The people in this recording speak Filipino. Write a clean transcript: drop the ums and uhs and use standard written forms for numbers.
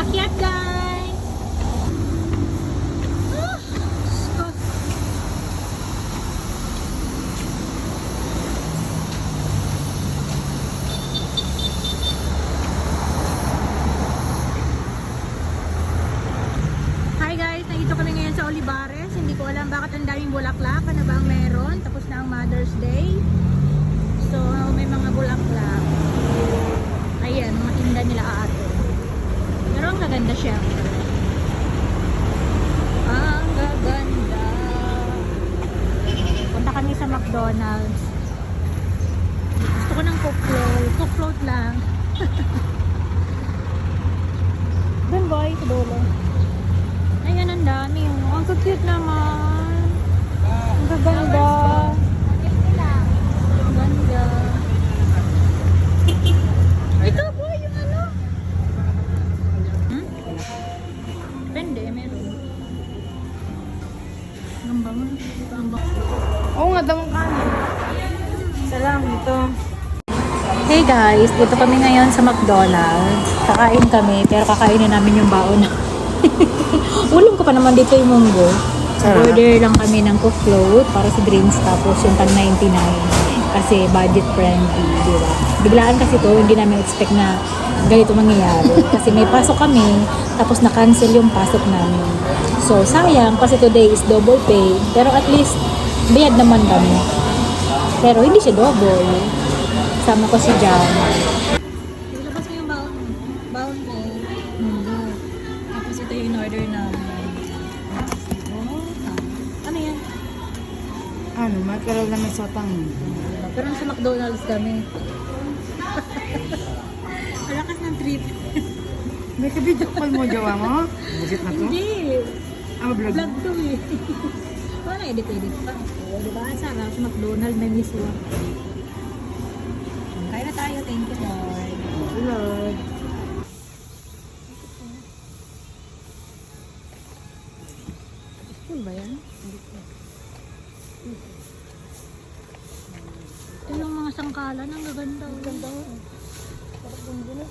Akyat guys! Ah, so- Hi guys! Nandito kami ngayon sa Olivares. Hindi ko alam bakit ang daming bulaklak. Ano ba ang meron? Tapos na ang Mother's Day. So, may mga bulaklak. Ayan, mga tinda nila ate. Pero ang gaganda siya. Ang gaganda. Punta kami sa McDonald's. Gusto ko ng Coke float. Coke float lang. Doon boy, sa dulo. Ayan, ang dami. Oh. Ang cute naman. Ang gaganda. Ang ganda. Ito boy, yung ano? Depende, meron. Ang bango. Ang bango. Oo nga, damang kanin. Salam, ito. Hey guys, dito kami ngayon sa McDonald's. Kakain kami, pero kakainin namin yung baon. Ulam ko pa naman dito yung munggo. Order lang kami ng Coke float para sa drinks, tapos yung tag 99 kasi budget friendly, di ba? Biglaan kasi to, hindi namin expect na ganito mangyayari kasi may pasok kami, tapos na-cancel yung pasok namin. So sayang kasi today is double pay, pero at least bayad naman kami. Pero hindi siya double. Sama ko si Jam. Ilabas mo yung baon ko. Tapos ito yung in-order namin. Ano yan? Ano, magkaroon naman sa tang. Pero sa McDonald's kami. Malakas ng trip. May kabidyo call mo, jowa mo? Budget na to? Hindi. Ah, vlog Vlog mo? to eh. Wala, edit pa. O, diba? Ang sarap sa McDonald's, may miss lang. Kaya na tayo. Thank you, Lord. Lord. Cool ba yan? Ito yung mga sangkalan. Ang gaganda. Ang ganda. Sarap yung gulo.